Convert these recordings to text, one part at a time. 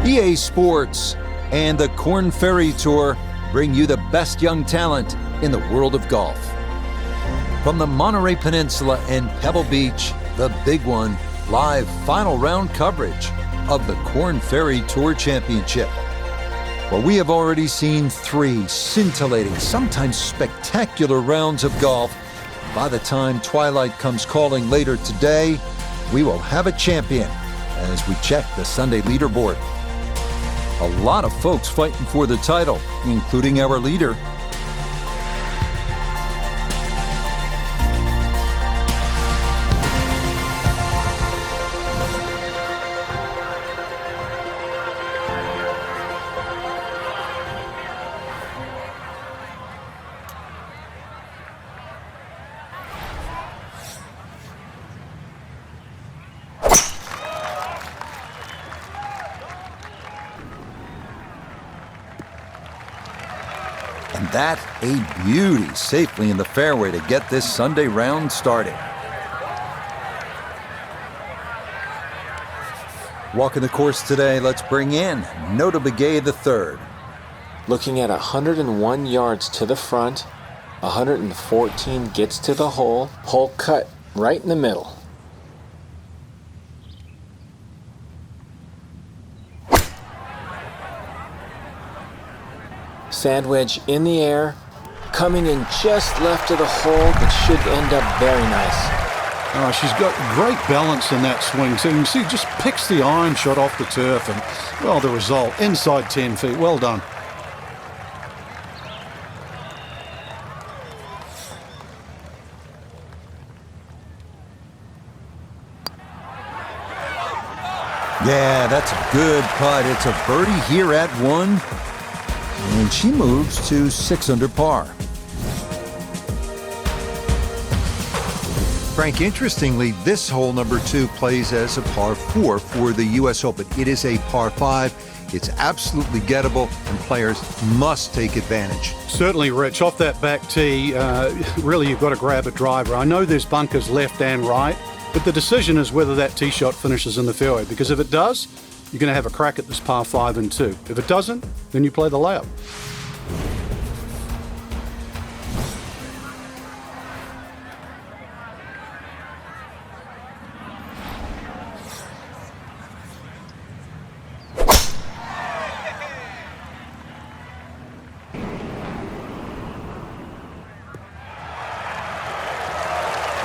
EA Sports and the Korn Ferry Tour bring you the best young talent in the world of golf. From the Monterey Peninsula and Pebble Beach, the big one, live final round coverage of the Korn Ferry Tour Championship. Well, we have already seen 3 scintillating, sometimes spectacular rounds of golf. By the time twilight comes calling later today, we will have a champion as we check the Sunday leaderboard. A lot of folks fighting for the title, including our leader. And that a beauty, safely in the fairway to get this Sunday round started. Walking the course today, let's bring in Nota Begay III. Looking at 101 yards to the front, 114 gets to the hole cut right in the middle. Sand wedge in the air, coming in just left of the hole, but should end up very nice. She's got great balance in that swing. So you can see, just picks the iron shot off the turf, and, well, the result, inside 10 feet. Well done. Yeah, that's a good putt. It's a birdie here at 1. And she moves to 6 under par. Frank, interestingly, this hole number 2 plays as a par 4 for the U.S. Open. It is a par 5. It's absolutely gettable, and players must take advantage. Certainly, Rich. Off that back tee, really you've got to grab a driver. I know there's bunkers left and right, but the decision is whether that tee shot finishes in the fairway, because if it does, you're going to have a crack at this par 5 and 2. If it doesn't, then you play the layup.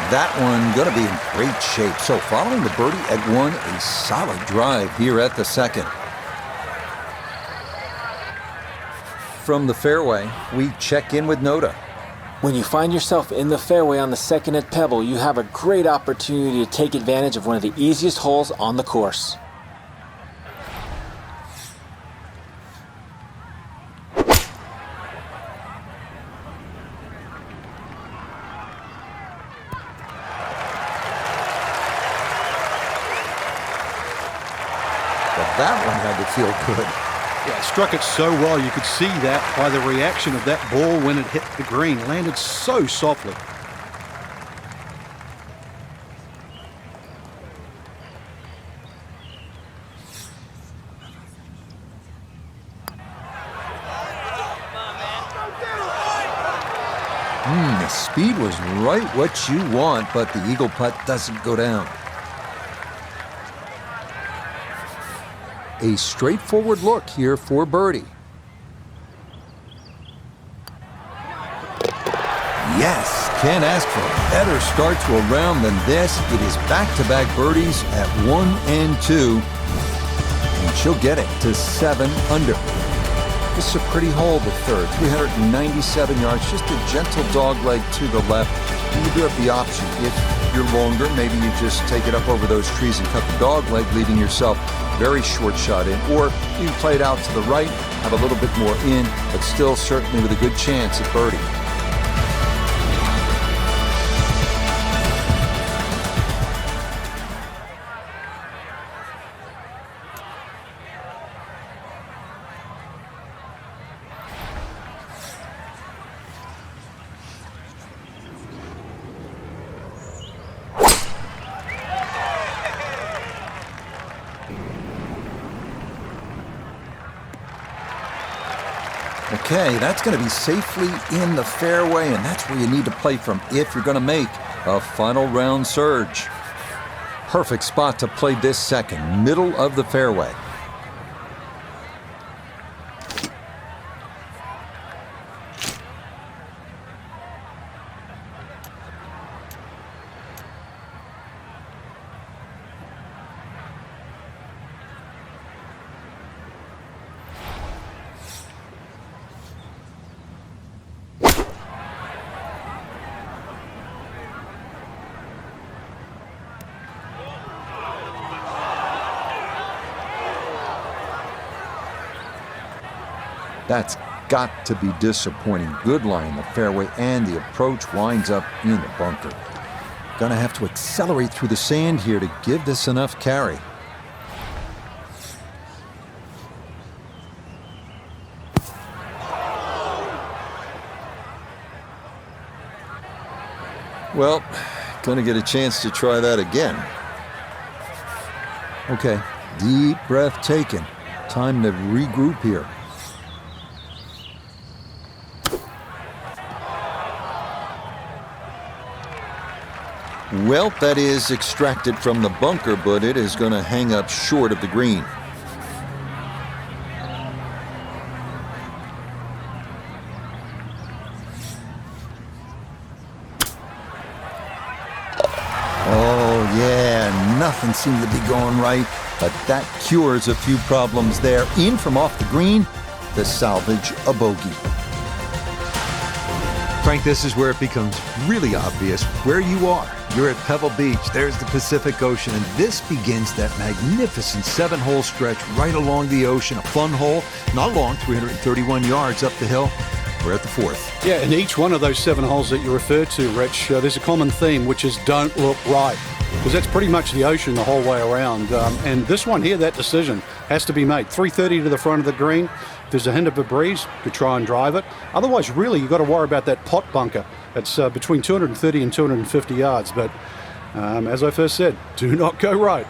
That one going to be in great shape. So following the birdie at 1, a solid drive here at the 2nd. From the fairway, we check in with Nota. When you find yourself in the fairway on the 2nd at Pebble, you have a great opportunity to take advantage of one of the easiest holes on the course. That one had to feel good. Yeah, struck it so well. You could see that by the reaction of that ball when it hit the green. Landed so softly. The speed was right what you want, but the eagle putt doesn't go down. A straightforward look here for birdie. Yes, can't ask for a better start to a round than this. It is back-to-back birdies at 1 and 2. And she'll get it to 7 under. This is a pretty hole, the 3rd. 397 yards, just a gentle dogleg to the left. And you do have the option. If you're longer, maybe you just take it up over those trees and cut the dogleg, leaving yourself very short shot in. Or you can play it out to the right, have a little bit more in, but still certainly with a good chance at birdie. Okay, that's going to be safely in the fairway, and that's where you need to play from if you're going to make a final round surge. Perfect spot to play this second, middle of the fairway. That's got to be disappointing. Good lie in the fairway, and the approach winds up in the bunker. Gonna have to accelerate through the sand here to give this enough carry. Well, gonna get a chance to try that again. Okay, deep breath taken. Time to regroup here. Well, that is extracted from the bunker, but it is going to hang up short of the green. Oh, yeah, nothing seemed to be going right, but that cures a few problems there. In from off the green to salvage a bogey. Frank, this is where it becomes really obvious where you are. You're at Pebble Beach, there's the Pacific Ocean, and this begins that magnificent 7-hole stretch right along the ocean. A fun hole, not long, 331 yards up the hill. We're at the 4th. Yeah, in each one of those 7 holes that you referred to, Rich, there's a common theme, which is don't look right, because that's pretty much the ocean the whole way around. And this one here, that decision has to be made. 330 to the front of the green. If there's a hint of a breeze, you could try and drive it. Otherwise, really, you've got to worry about that pot bunker. It's between 230 and 250 yards. But as I first said, do not go right.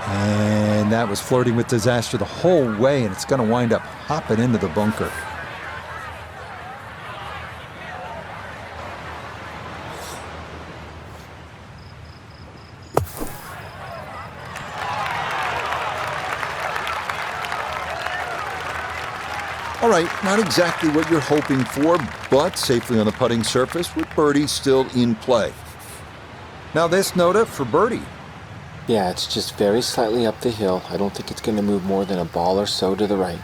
And that was flirting with disaster the whole way, and it's going to wind up hopping into the bunker. All right, not exactly what you're hoping for, but safely on the putting surface with birdie still in play. Now this nota for birdie. Yeah, it's just very slightly up the hill. I don't think it's going to move more than a ball or so to the right.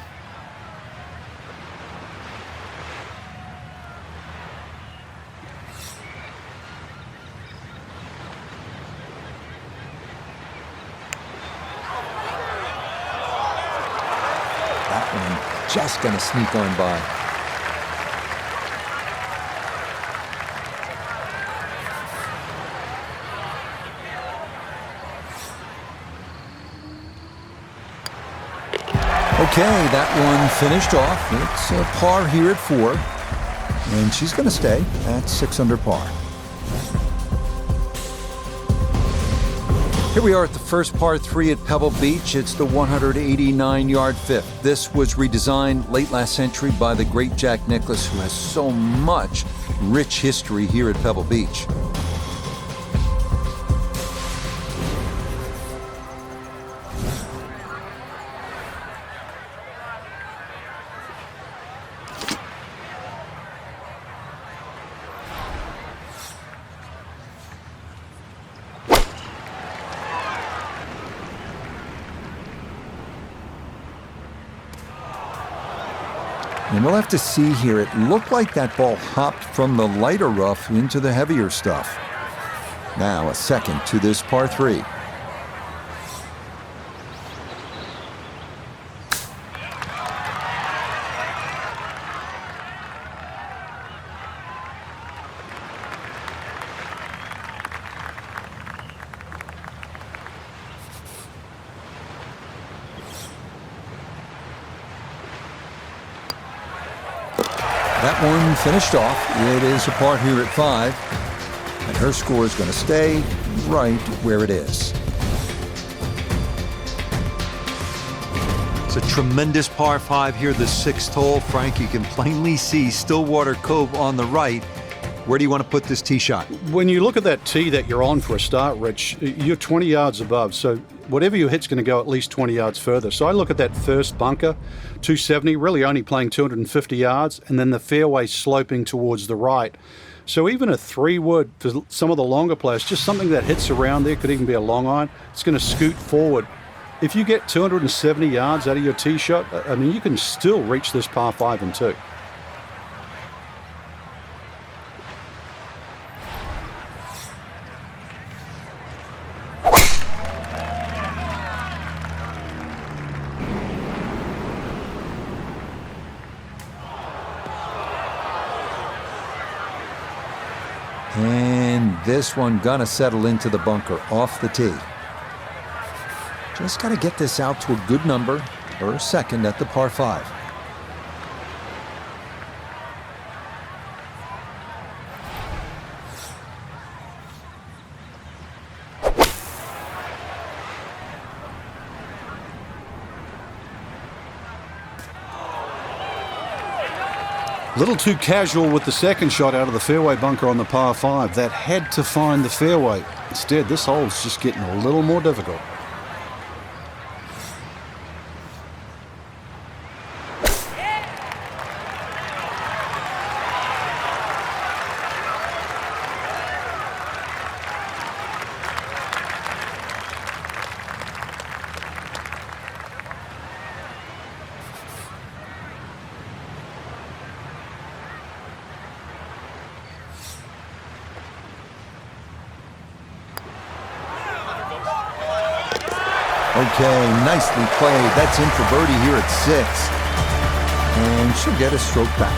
That one just going to sneak on by. Okay, that one finished off. It's a par here at 4, and she's going to stay at 6 under par. Here we are at the first par 3 at Pebble Beach. It's the 189-yard fifth. This was redesigned late last century by the great Jack Nicklaus, who has so much rich history here at Pebble Beach. And we'll have to see here. It looked like that ball hopped from the lighter rough into the heavier stuff. Now a second to this par 3. That one finished off. It is a par here at 5. And her score is going to stay right where it is. It's a tremendous par 5 here, the 6th hole. Frank, you can plainly see Stillwater Cove on the right. Where do you want to put this tee shot? When you look at that tee that you're on for a start, Rich, you're 20 yards above. So whatever you hit's going to go at least 20 yards further. So I look at that first bunker, 270, really only playing 250 yards, and then the fairway sloping towards the right. So even a 3-wood for some of the longer players, just something that hits around there, could even be a long iron, it's going to scoot forward. If you get 270 yards out of your tee shot, I mean, you can still reach this par 5 and 2. And this one gonna settle into the bunker off the tee. Just got to get this out to a good number for a second at the par 5. Little too casual with the second shot out of the fairway bunker on the par 5. That had to find the fairway. Instead, this hole's just getting a little more difficult. Okay, nicely played. That's in for birdie here at 6. And she'll get a stroke back.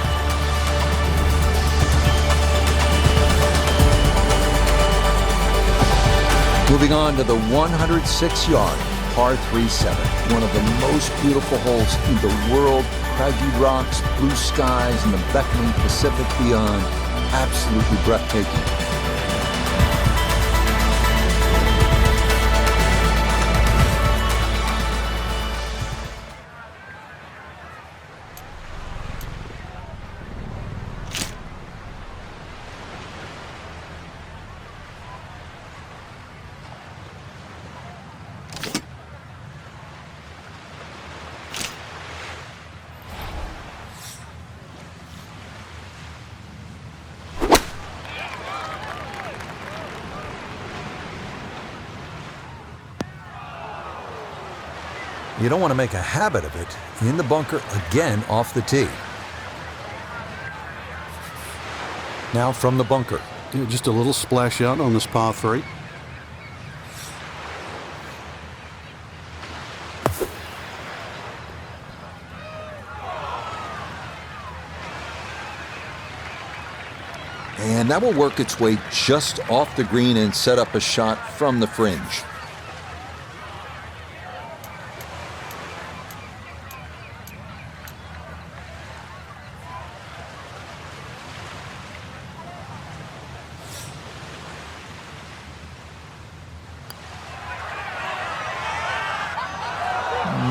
Moving on to the 106-yard par 3-7. One of the most beautiful holes in the world. Craggy rocks, blue skies, and the beckoning Pacific beyond. Absolutely breathtaking. You don't want to make a habit of it. In the bunker again off the tee. Now from the bunker. Yeah, just a little splash out on this par 3. And that will work its way just off the green and set up a shot from the fringe.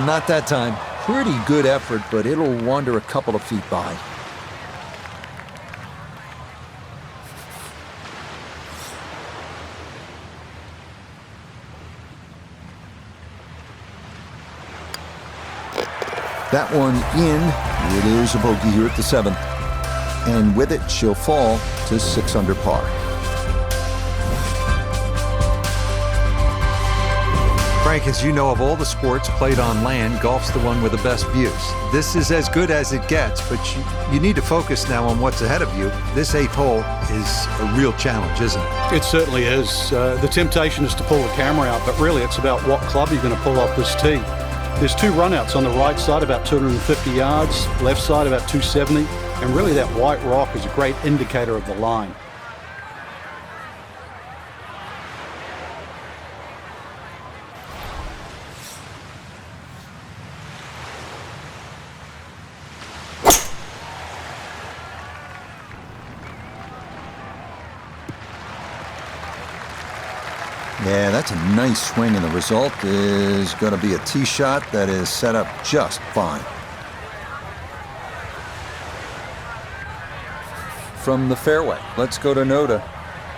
Not that time. Pretty good effort, but it'll wander a couple of feet by. That one in. It is a bogey here at the 7th. And with it, she'll fall to 6 under par. Frank, as you know, of all the sports played on land, golf's the one with the best views. This is as good as it gets, but you need to focus now on what's ahead of you. This 8th hole is a real challenge, isn't it? It certainly is. The temptation is to pull the camera out, but really it's about what club you're going to pull off this tee. There's 2 runouts on the right side, about 250 yards, left side about 270, and really that white rock is a great indicator of the line. Yeah, that's a nice swing, and the result is going to be a tee shot that is set up just fine. From the fairway, let's go to Noda.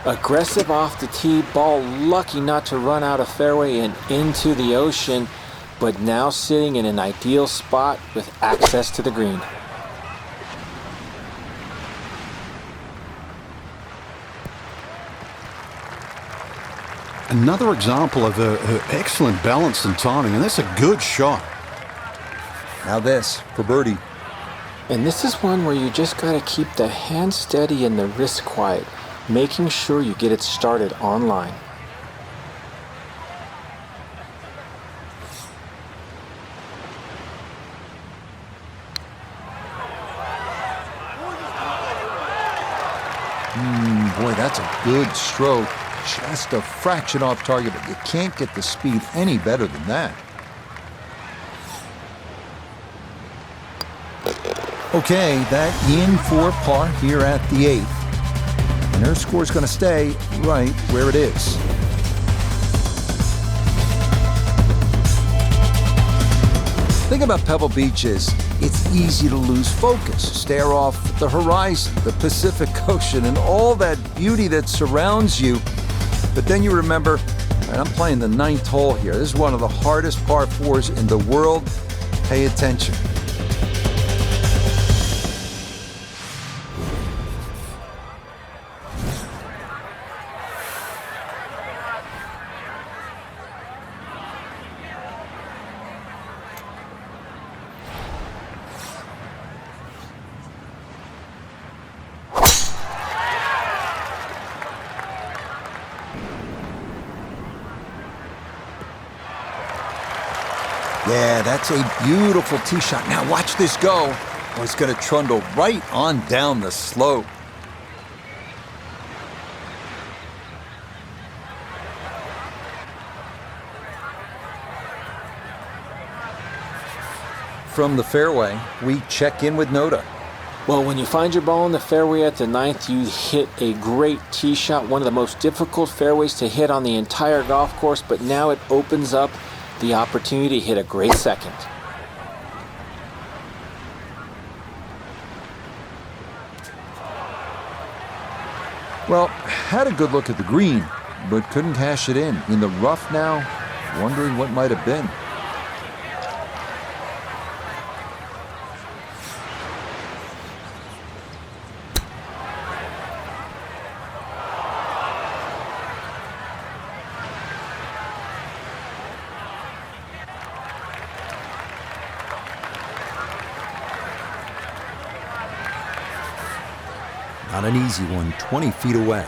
Aggressive off the tee, ball lucky not to run out of fairway and into the ocean, but now sitting in an ideal spot with access to the green. Another example of her excellent balance and timing, and that's a good shot. Now this for birdie. And this is one where you just got to keep the hand steady and the wrist quiet, making sure you get it started on line. Boy, that's a good stroke. Just a fraction off target, but you can't get the speed any better than that. Okay, that in for par here at the 8th. And her score's going to stay right where it is. The thing about Pebble Beach is it's easy to lose focus, stare off the horizon, the Pacific Ocean, and all that beauty that surrounds you. But then you remember, and I'm playing the 9th hole here. This is one of the hardest par 4s in the world. Pay attention. Yeah, that's a beautiful tee shot. Now watch this go. Oh, it's going to trundle right on down the slope. From the fairway, we check in with Noda. Well, when you find your ball in the fairway at the 9th, you hit a great tee shot, one of the most difficult fairways to hit on the entire golf course, but now it opens up the opportunity to hit a great second. Well, had a good look at the green, but couldn't cash it in. In the rough now, wondering what might have been. Not an easy one, 20 feet away.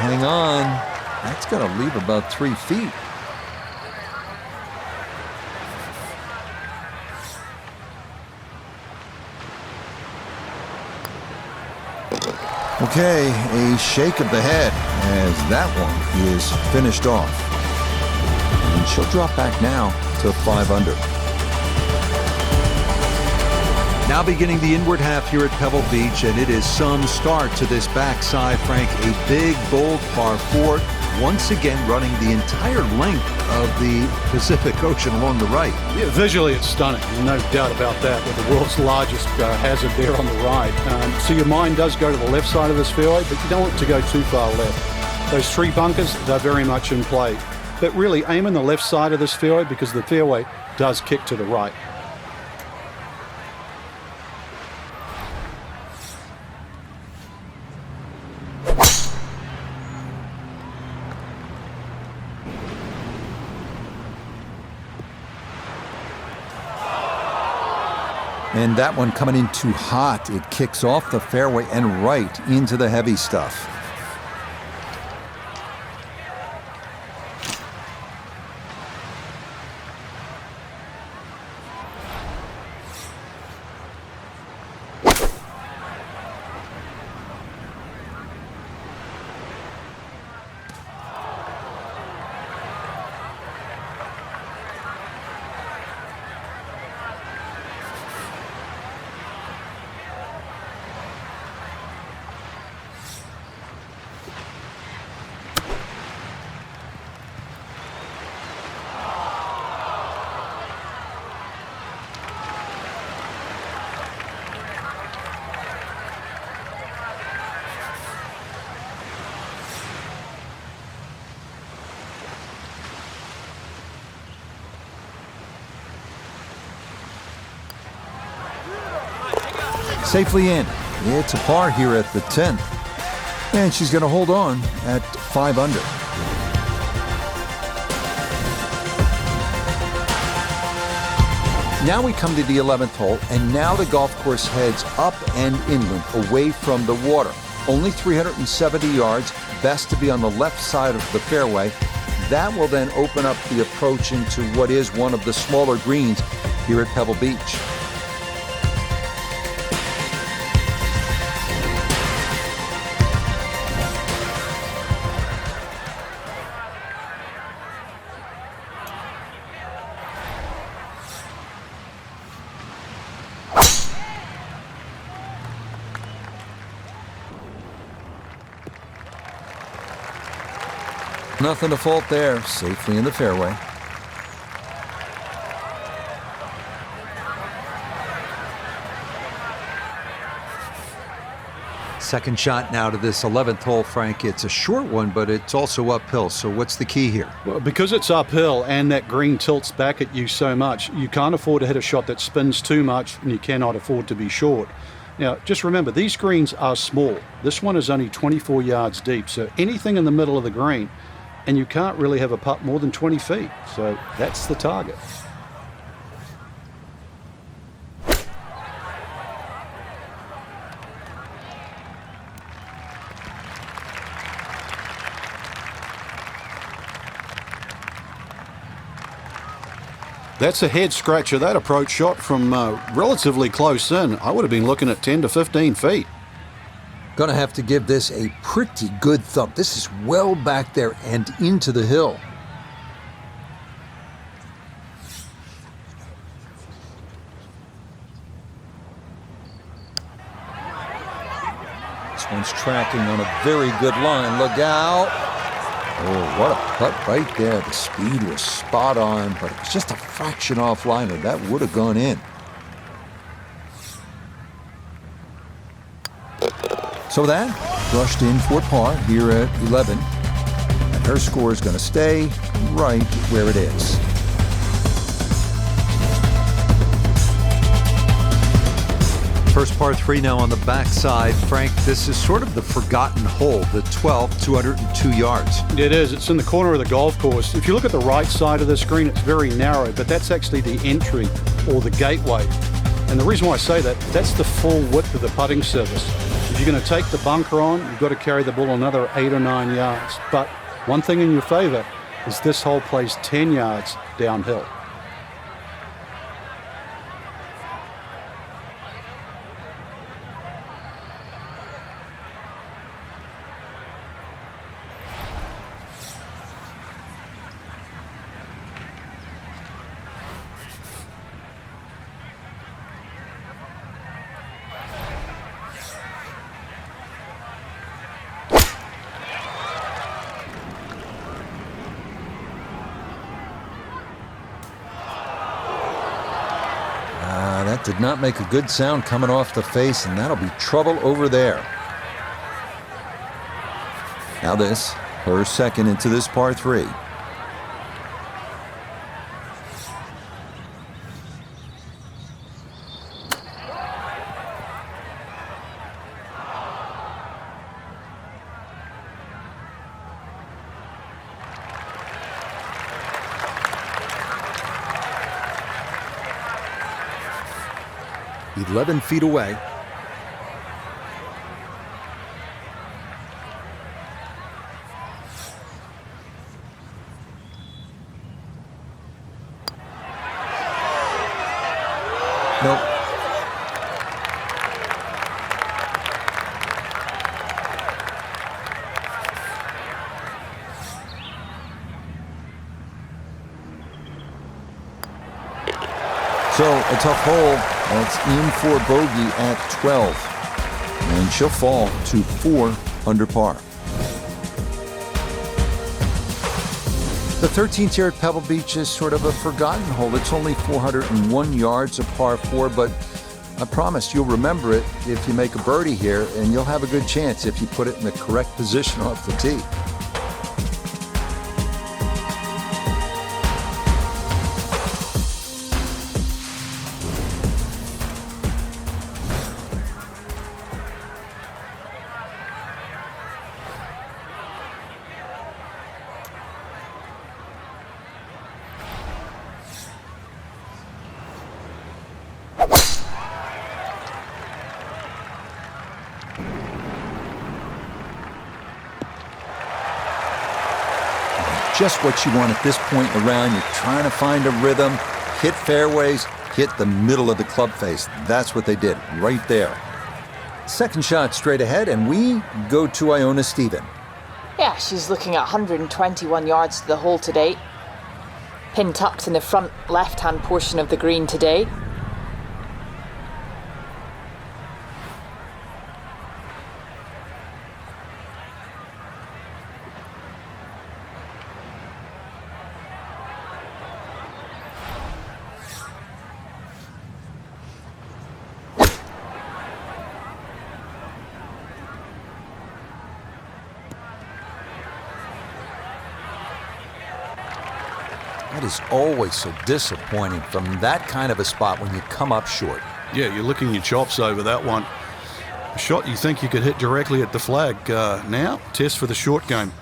Hang on. That's got to leave about 3 feet. Okay, a shake of the head as that one is finished off. And she'll drop back now to 5 under. Now beginning the inward half here at Pebble Beach, and it is some start to this backside, Frank. A big, bold par 4, once again running the entire length of the Pacific Ocean along the right. Yeah, visually it's stunning, no doubt about that, with the world's largest hazard there on the right. So your mind does go to the left side of this fairway, but you don't want to go too far left. Those 3 bunkers, they're very much in play. But really aim in the left side of this fairway because the fairway does kick to the right. And that one coming in too hot. It kicks off the fairway and right into the heavy stuff. Safely in. It's a par here at the 10th. And she's going to hold on at 5 under. Now we come to the 11th hole, and now the golf course heads up and inland, away from the water. Only 370 yards, best to be on the left side of the fairway. That will then open up the approach into what is one of the smaller greens here at Pebble Beach. Nothing to fault there, safely in the fairway. Second shot now to this 11th hole, Frank. It's a short one, but it's also uphill. So what's the key here? Well, because it's uphill and that green tilts back at you so much, you can't afford to hit a shot that spins too much, and you cannot afford to be short. Now, just remember, these greens are small. This one is only 24 yards deep, so anything in the middle of the green, and you can't really have a putt more than 20 feet. So that's the target. That's a head scratcher. That approach shot from relatively close in. I would have been looking at 10 to 15 feet. Gonna have to give this a pretty good thump. This is well back there and into the hill. This one's tracking on a very good line. Look out. Oh, what a putt right there. The speed was spot on, but it was just a fraction offline, and that would have gone in. So that brushed in for par here at 11, and her score is going to stay right where it is. First par 3 now on the backside. Frank, this is sort of the forgotten hole, the 12th, 202 yards. It is. It's in the corner of the golf course. If you look at the right side of the screen, it's very narrow, but that's actually the entry or the gateway. And the reason why I say that, that's the full width of the putting surface. If you're going to take the bunker on, you've got to carry the ball another 8 or 9 yards. But one thing in your favor is this hole plays 10 yards downhill. That did not make a good sound coming off the face, and that'll be trouble over there. Now this, her second into this par 3. "11 feet away." Nope. So a tough hole. That's in for bogey at 12. And she'll fall to 4 under par. The 13th here at Pebble Beach is sort of a forgotten hole. It's only 401 yards, a par 4, but I promise you'll remember it if you make a birdie here, and you'll have a good chance if you put it in the correct position off the tee. just what you want at this point in the round. You're trying to find a rhythm, hit fairways, hit the middle of the club face. That's what they did right there. Second shot straight ahead, and we go to Iona Stephen. Yeah, she's looking at 121 yards to the hole today. Pin tucked in the front left-hand portion of the green today. That is always so disappointing from that kind of a spot when you come up short. Yeah, you're licking your chops over that one. A shot you think you could hit directly at the flag. Now, test for the short game.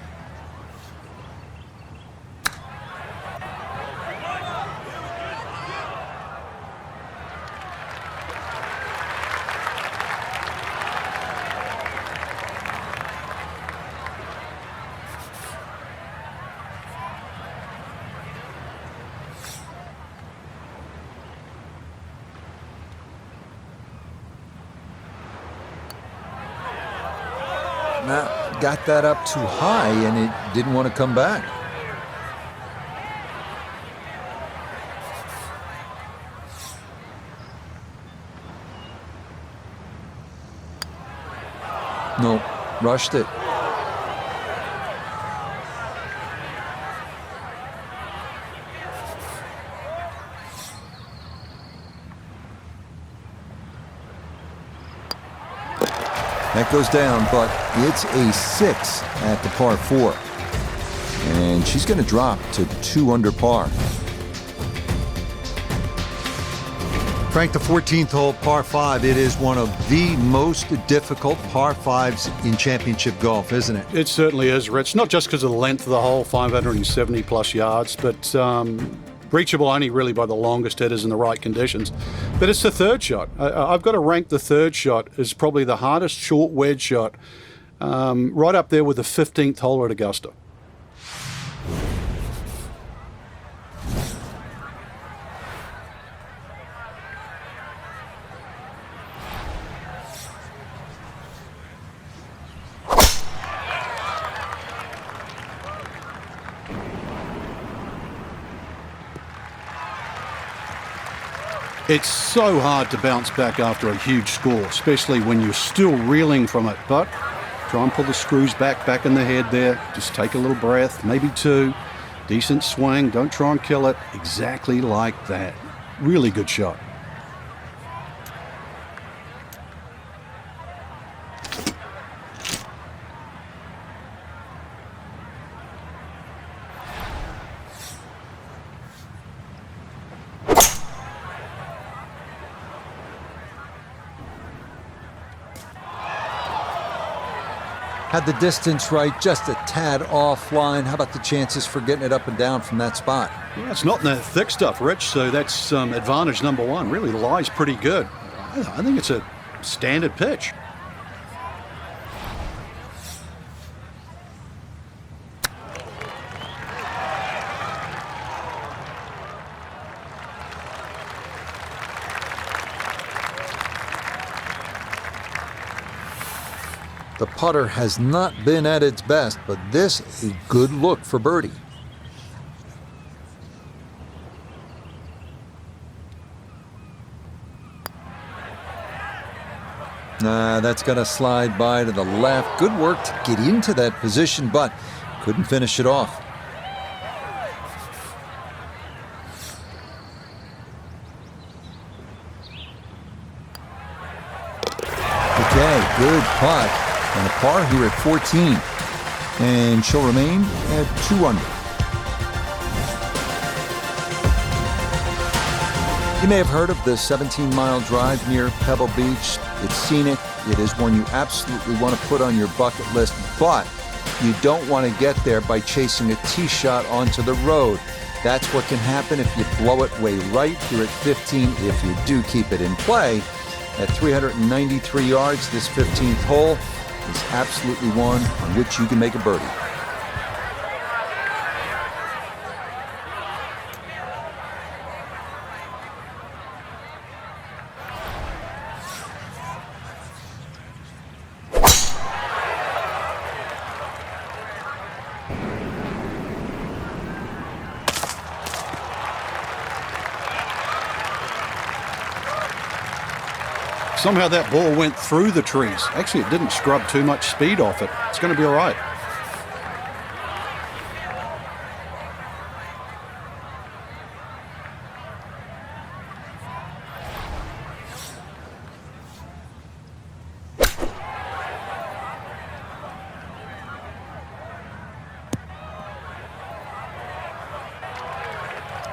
Now, got that up too high, and it didn't want to come back. No, rushed it. That goes down, but it's a 6 at the par 4. And she's going to drop to 2 under par. Frank, the 14th hole, par 5, it is one of the most difficult par 5s in championship golf, isn't it? It certainly is, Rich. Not just because of the length of the hole, 570 plus yards, but reachable only really by the longest hitters in the right conditions. But it's the third shot. I've got to rank the third shot as probably the hardest short wedge shot, right up there with the 15th hole at Augusta. It's so hard to bounce back after a huge score, especially when you're still reeling from it. But try and pull the screws back in the head there. Just take a little breath, maybe 2. Decent swing. Don't try and kill it. Exactly like that. Really good shot. Had the distance right, just a tad offline. How about the chances for getting it up and down from that spot? Yeah, it's not in that thick stuff, Rich, so that's advantage number 1. Really lies pretty good. I think it's a standard pitch. The putter has not been at its best, but this is a good look for birdie. That's going to slide by to the left. Good work to get into that position, but couldn't finish it off. Okay, good putt. And a par here at 14. And she'll remain at 2 under. You may have heard of the 17-mile drive near Pebble Beach. It's scenic. It is one you absolutely want to put on your bucket list, but you don't want to get there by chasing a tee shot onto the road. That's what can happen if you blow it way right here at 15 if you do keep it in play. At 393 yards, this 15th hole is absolutely one on which you can make a birdie. Somehow that ball went through the trees. Actually, it didn't scrub too much speed off it. It's going to be all right.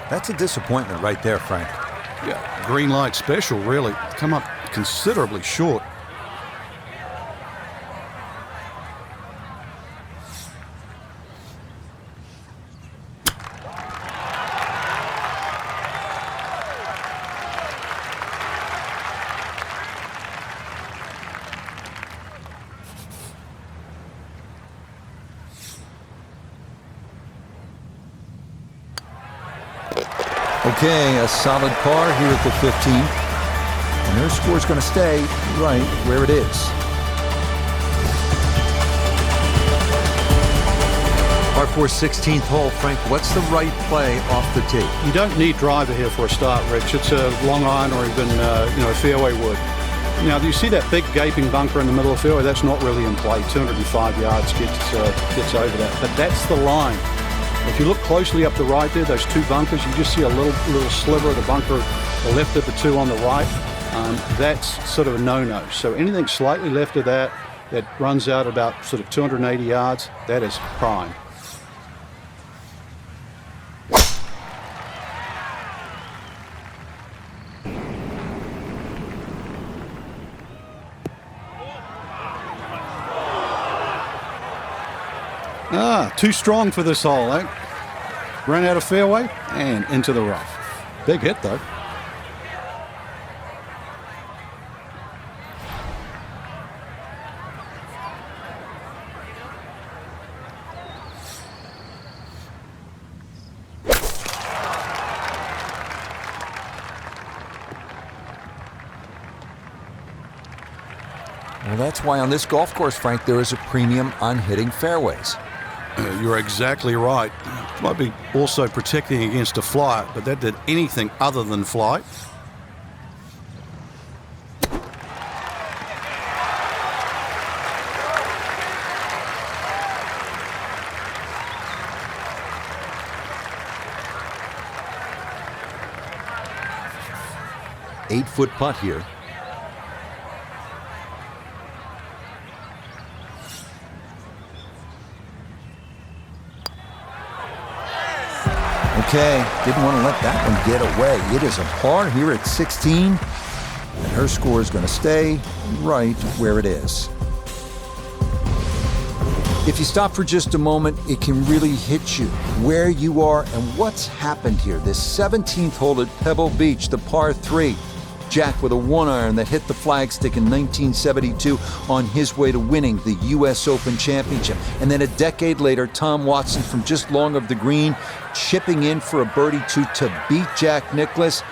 That's a disappointment right there, Frank. Yeah, green light special, really. Come up considerably short. Okay, a solid par here at the 15th. And their score's going to stay right where it is. Par 4 16th hole. Frank, what's the right play off the tee? You don't need driver here for a start, Rich. It's a long iron or even a fairway wood. Now, do you see that big gaping bunker in the middle of the fairway? That's not really in play. 205 yards gets over that. But that's the line. If you look closely up the right there, those two bunkers, you just see a little sliver of the bunker, the left of the two on the right. That's sort of a no-no. So anything slightly left of that runs out about sort of 280 yards, that is prime. Too strong for this hole, eh? Ran out of fairway and into the rough. Big hit, though. Well, that's why on this golf course, Frank, there is a premium on hitting fairways. You're exactly right. Might be also protecting against a flight, but that did anything other than flight. Eight-foot putt here. Okay, didn't want to let that one get away. It is a par here at 16, and her score is going to stay right where it is. If you stop for just a moment, it can really hit you where you are and what's happened here. This 17th hole at Pebble Beach, the par 3. Jack with a 1-iron that hit the flagstick in 1972 on his way to winning the U.S. Open Championship. And then a decade later, Tom Watson from just long of the green, chipping in for a birdie to beat Jack Nicklaus.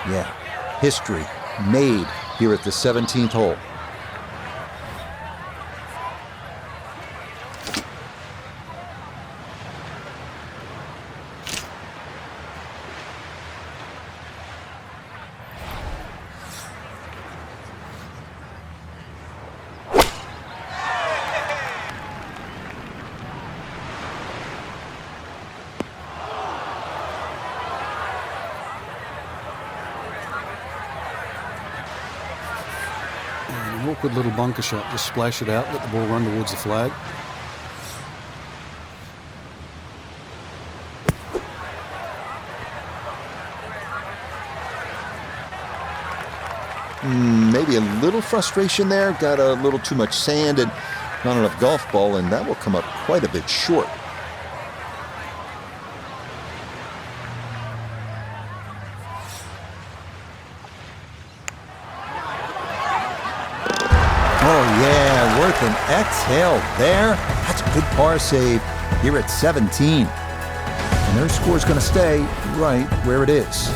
Yeah, history made here at the 17th hole. Awkward little bunker shot. Just splash it out, let the ball run towards the flag. Maybe a little frustration there. Got a little too much sand and not enough golf ball, and that will come up quite a bit short. Oh, yeah, worth an exhale there. That's a good par save here at 17. And their score is going to stay right where it is.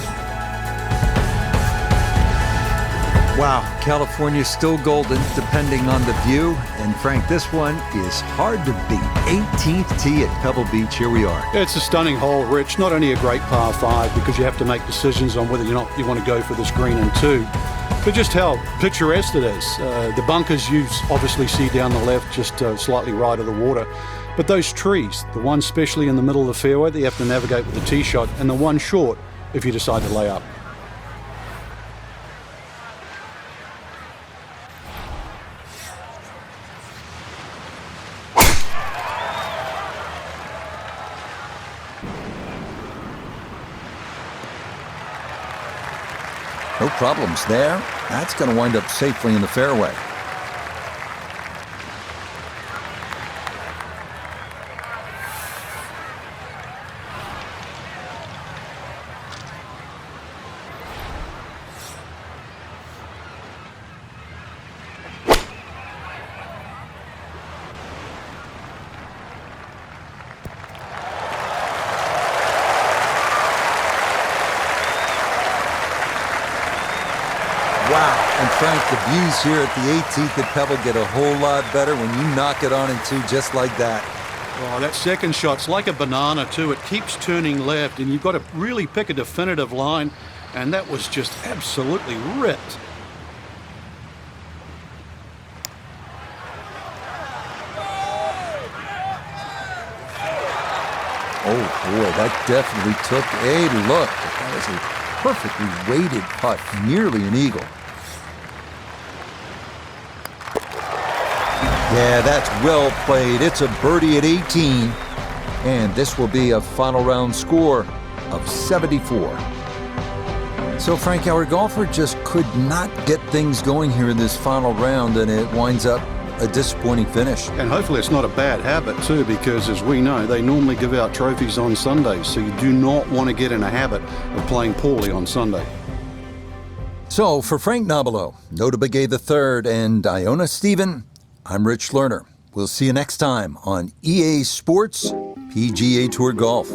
Wow, California's still golden, depending on the view. And Frank, this one is hard to beat. 18th tee at Pebble Beach. Here we are. It's a stunning hole, Rich. Not only a great par 5 because you have to make decisions on whether or not you want to go for this green in 2. But just how picturesque it is. The bunkers you obviously see down the left, just slightly right of the water. But those trees, the one especially in the middle of the fairway that you have to navigate with a tee shot, and the one short if you decide to lay up. No problems there. That's going to wind up safely in the fairway. Wow, and Frank, the views here at the 18th at Pebble get a whole lot better when you knock it on in two just like that. Oh, that second shot's like a banana too. It keeps turning left, and you've got to really pick a definitive line, and that was just absolutely ripped. Oh boy, that definitely took a look. That was a perfectly weighted putt, nearly an eagle. Yeah, that's well played. It's a birdie at 18. And this will be a final round score of 74. So Frank, our golfer just could not get things going here in this final round, and it winds up a disappointing finish. And hopefully it's not a bad habit too, because as we know, they normally give out trophies on Sundays, so you do not want to get in a habit of playing poorly on Sunday. So for Frank Nobilo, Nota Begay III, and Iona Stephen, I'm Rich Lerner. We'll see you next time on EA Sports PGA Tour Golf.